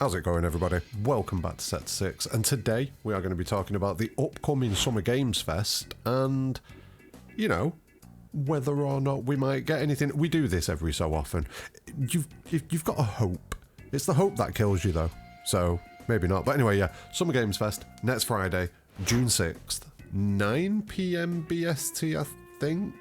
How's it going, everybody? Welcome back to Set 6, and today we are going to be talking about the upcoming Summer Games Fest and, you know, whether or not we might get anything. We do this every so often. You've got a hope. It's the hope that kills you, though, so maybe not. But anyway, yeah, Summer Games Fest, next Friday, June 6th, 9 PM BST, I think.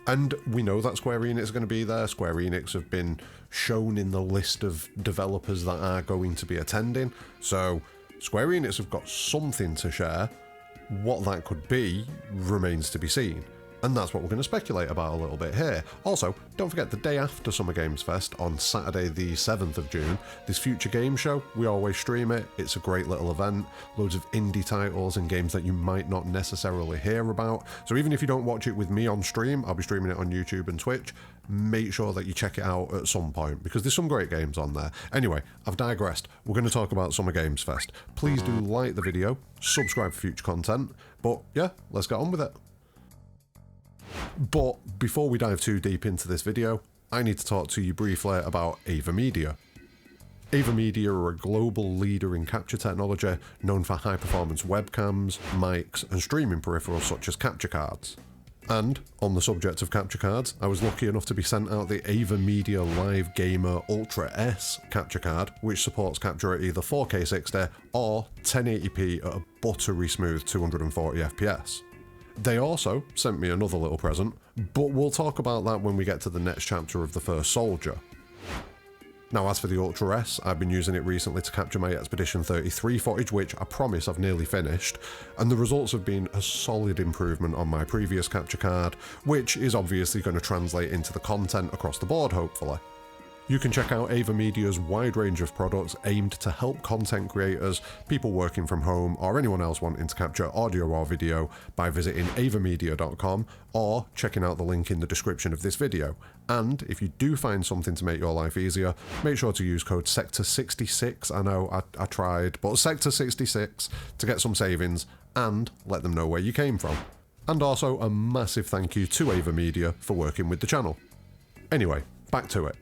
And we know that Square Enix is going to be there. Square Enix have been shown in the list of developers that are going to be attending. So Square Enix have got something to share. What that could be remains to be seen. And that's what we're going to speculate about a little bit here. Also, don't forget the day after Summer Games Fest, on Saturday the 7th of June, this Future Game Show, we always stream it. It's a great little event, loads of indie titles and games that you might not necessarily hear about. So even if you don't watch it with me on stream, I'll be streaming it on YouTube and Twitch. Make sure that you check it out at some point, because there's some great games on there. Anyway, I've digressed. We're going to talk about Summer Games Fest. Please do like the video, subscribe for future content, but yeah, let's get on with it. But before we dive too deep into this video, I need to talk to you briefly about Ava Media. Ava Media are a global leader in capture technology, known for high-performance webcams, mics, and streaming peripherals such as capture cards. And, on the subject of capture cards, I was lucky enough to be sent out the Ava Media Live Gamer Ultra S capture card, which supports capture at either 4K 60 or 1080p at a buttery smooth 240 FPS. They also sent me another little present, but we'll talk about that when we get to the next chapter of The First Soldier. Now, as for the Ultra S, I've been using it recently to capture my Expedition 33 footage, which I promise I've nearly finished, and the results have been a solid improvement on my previous capture card, which is obviously going to translate into the content across the board, hopefully. You can check out Ava Media's wide range of products aimed to help content creators, people working from home, or anyone else wanting to capture audio or video by visiting avamedia.com or checking out the link in the description of this video. And if you do find something to make your life easier, make sure to use code SECTOR66. I know I tried, but SECTOR66 to get some savings and let them know where you came from. And also a massive thank you to Ava Media for working with the channel. Anyway, back to it.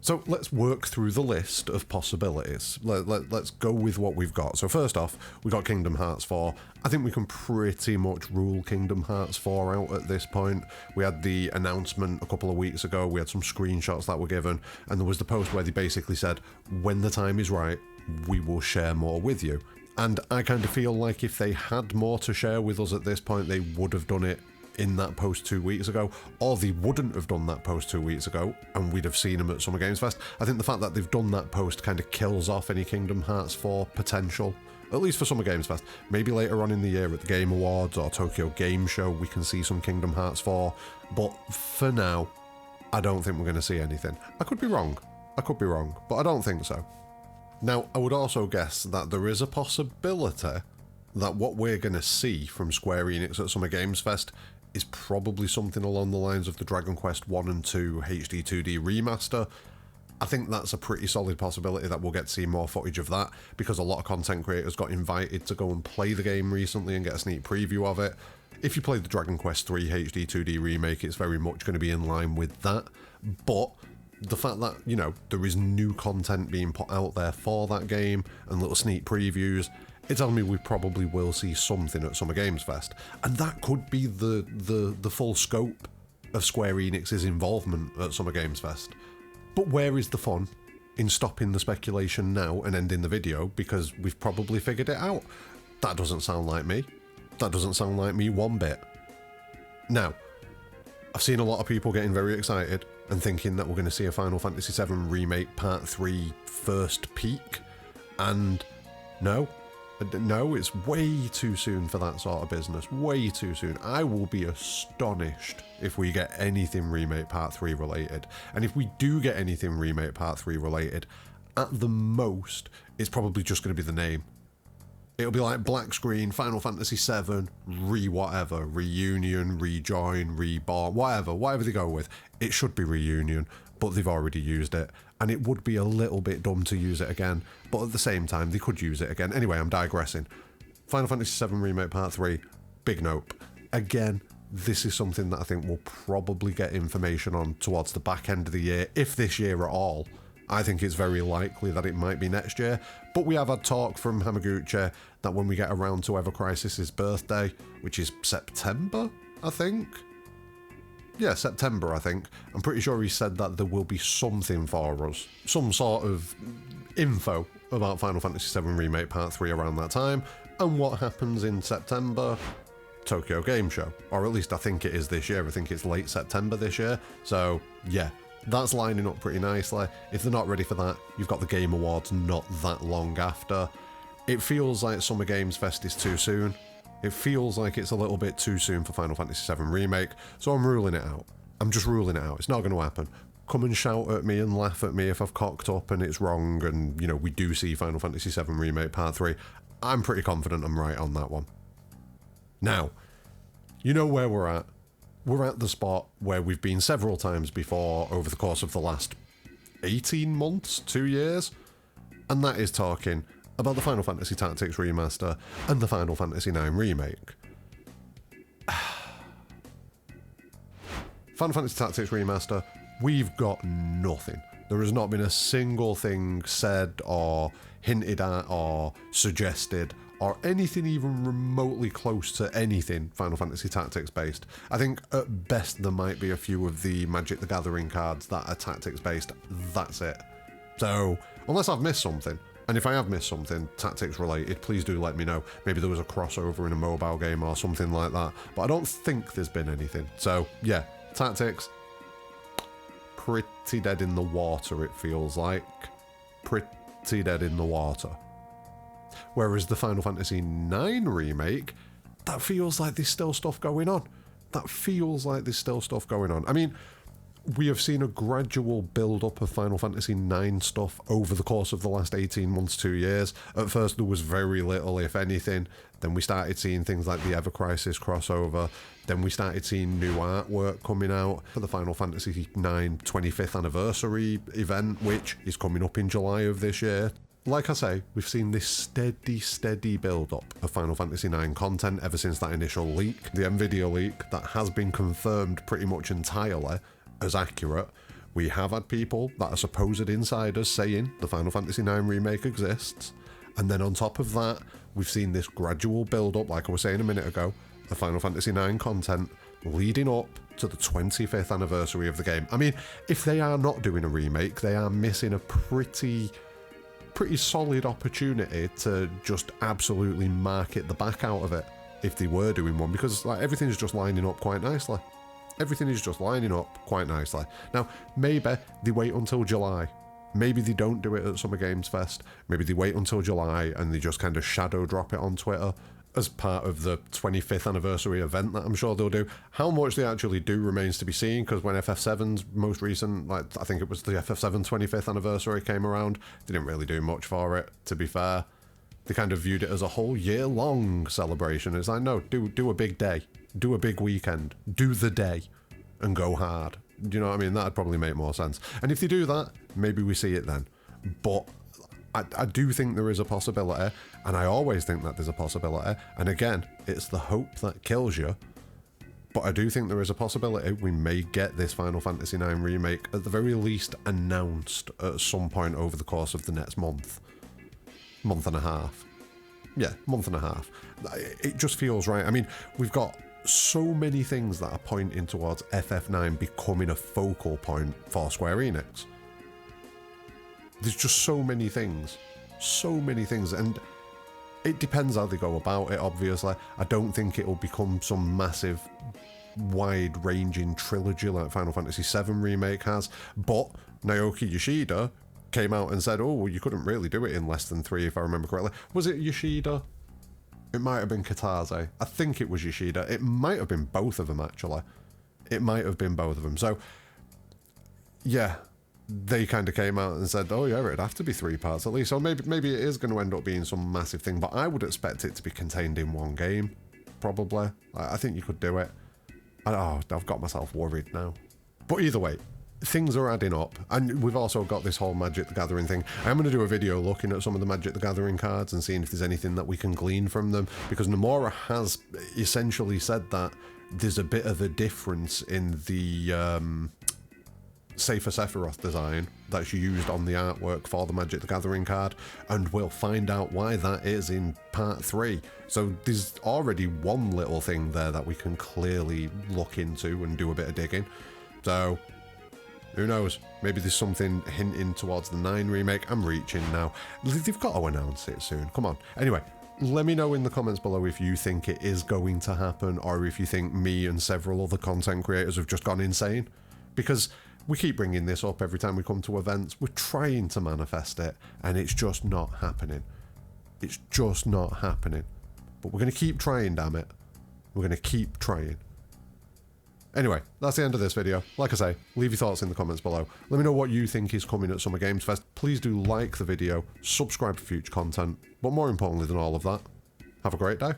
So let's work through the list of possibilities. Let's go with what we've got. So first off, we got Kingdom Hearts 4. I think we can pretty much rule Kingdom Hearts 4 out at this point. We had the announcement a couple of weeks ago, we had some screenshots that were given, and there was the post where they basically said, when the time is right, we will share more with you. And I kind of feel like if they had more to share with us at this point, they would have done it in that post 2 weeks ago, or they wouldn't have done that post 2 weeks ago and we'd have seen them at Summer Games Fest. I think the fact that they've done that post kind of kills off any Kingdom Hearts 4 potential, at least for Summer Games Fest. Maybe later on in the year at the Game Awards or Tokyo Game Show we can see some Kingdom Hearts 4, but for now I don't think we're going to see anything. I could be wrong, but I don't think so. Now, I would also guess that there is a possibility that what we're going to see from Square Enix at Summer Games Fest is probably something along the lines of the Dragon Quest 1 and 2 HD 2D remaster. I think that's a pretty solid possibility that we'll get to see more footage of that, because a lot of content creators got invited to go and play the game recently and get a sneak preview of it. If you played the Dragon Quest 3 HD 2D remake, it's very much going to be in line with that, but the fact that, you know, there is new content being put out there for that game and little sneak previews, it tells me we probably will see something at Summer Games Fest, and that could be the full scope of Square Enix's involvement at Summer Games Fest. But where is the fun in stopping the speculation now and ending the video because we've probably figured it out? That doesn't sound like me. That doesn't sound like me one bit. Now, I've seen a lot of people getting very excited and thinking that we're going to see a Final Fantasy VII Remake Part 3 first peek, and no, it's way too soon for that sort of business, way too soon. I will be astonished if we get anything Remake Part 3 related, and if we do get anything Remake Part 3 related, at the most, it's probably just going to be the name. It'll be like black screen, Final Fantasy VII, whatever, reunion, rejoin, reborn, whatever they go with. It should be reunion, but they've already used it, and it would be a little bit dumb to use it again, but at the same time, they could use it again. Anyway, I'm digressing. Final Fantasy VII Remake Part 3, big nope. Again, this is something that I think we'll probably get information on towards the back end of the year, if this year at all. I think it's very likely that it might be next year, but we have had talk from Hamaguchi that when we get around to Ever Crisis's birthday, which is September, I think. Yeah, September, I think. I'm pretty sure he said that there will be something for us, some sort of info about Final Fantasy VII Remake Part 3 around that time, and what happens in September, Tokyo Game Show. Or at least I think it is this year. I think it's late September this year. So, yeah, that's lining up pretty nicely. If they're not ready for that, you've got the Game Awards not that long after. It feels like Summer Games Fest is too soon. It feels like it's a little bit too soon for Final Fantasy VII Remake, so I'm ruling it out. I'm just ruling it out. It's not going to happen. Come and shout at me and laugh at me if I've cocked up and it's wrong and, you know, we do see Final Fantasy VII Remake Part 3. I'm pretty confident I'm right on that one. Now, you know where we're at. We're at the spot where we've been several times before over the course of the last 18 months, 2 years, and that is talking about the Final Fantasy Tactics Remaster and the Final Fantasy IX Remake. Final Fantasy Tactics Remaster, we've got nothing. There has not been a single thing said or hinted at or suggested or anything even remotely close to anything Final Fantasy Tactics based. I think at best there might be a few of the Magic the Gathering cards that are tactics based. That's it. So, unless I've missed something, and if I have missed something tactics related, please do let me know. Maybe there was a crossover in a mobile game or something like that, but I don't think there's been anything. So yeah, tactics, pretty dead in the water, it feels like. Pretty dead in the water. Whereas the Final Fantasy IX Remake, that feels like there's still stuff going on. That feels like there's still stuff going on. I mean, we have seen a gradual build-up of Final Fantasy IX stuff over the course of the last 18 months, 2 years. At first, there was very little, if anything. Then we started seeing things like the Ever Crisis crossover. Then we started seeing new artwork coming out for the Final Fantasy IX 25th anniversary event, which is coming up in July of this year. Like I say, we've seen this steady build-up of Final Fantasy IX content ever since that initial leak, the NVIDIA leak, that has been confirmed pretty much entirely as accurate. We have had people that are supposed insiders saying the Final Fantasy IX Remake exists, and then on top of that, we've seen this gradual build-up, like I was saying a minute ago, of Final Fantasy IX content leading up to the 25th anniversary of the game. I mean, if they are not doing a remake, they are missing a pretty solid opportunity to just absolutely market the back out of it if they were doing one, because like everything's just lining up quite nicely. Everything is just lining up quite nicely. Now, maybe they wait until July. Maybe they don't do it at Summer Games Fest. Maybe they wait until July and they just kind of shadow drop it on Twitter as part of the 25th anniversary event that I'm sure they'll do. How much they actually do remains to be seen, because when FF7's most recent, like I think it was the FF7 25th anniversary came around, they didn't really do much for it, to be fair. They kind of viewed it as a whole year-long celebration. It's like, no, do a big day. Do a big weekend. Do the day. And go hard. Do you know what I mean? That'd probably make more sense. And if they do that, maybe we see it then. But I do think there is a possibility, and I always think that there's a possibility. And again, it's the hope that kills you. But I do think there is a possibility we may get this Final Fantasy IX Remake, at the very least, announced at some point over the course of the next month. Month and a half. Yeah, month and a half. It just feels right. I mean, we've got so many things that are pointing towards FF9 becoming a focal point for Square Enix. There's just so many things, and it depends how they go about it, obviously. I don't think it'll become some massive, wide-ranging trilogy like Final Fantasy VII Remake has, but Naoki Yoshida came out and said, oh, well, you couldn't really do it in less than 3, if I remember correctly. Was it Yoshida? It might have been Katase. I think it was Yoshida. It might have been both of them, actually. It might have been both of them. So, yeah, they kind of came out and said, oh, yeah, it'd have to be 3 parts at least. So maybe it is going to end up being some massive thing, but I would expect it to be contained in one game, probably. I think you could do it. I've got myself worried now. But either way, things are adding up, and we've also got this whole Magic the Gathering thing. I'm going to do a video looking at some of the Magic the Gathering cards and seeing if there's anything that we can glean from them, because Nomura has essentially said that there's a bit of a difference in the Safer Sephiroth design that's used on the artwork for the Magic the Gathering card, and we'll find out why that is in part 3. So there's already one little thing there that we can clearly look into and do a bit of digging. So who knows? Maybe there's something hinting towards the VII Remake. I'm reaching now. They've got to announce it soon. Come on. Anyway, let me know in the comments below if you think it is going to happen, or if you think me and several other content creators have just gone insane. Because we keep bringing this up every time we come to events. We're trying to manifest it, and it's just not happening. It's just not happening. But we're going to keep trying, damn it. We're going to keep trying. Anyway, that's the end of this video. Like I say, leave your thoughts in the comments below. Let me know what you think is coming at Summer Games Fest. Please do like the video, subscribe for future content, but more importantly than all of that, have a great day.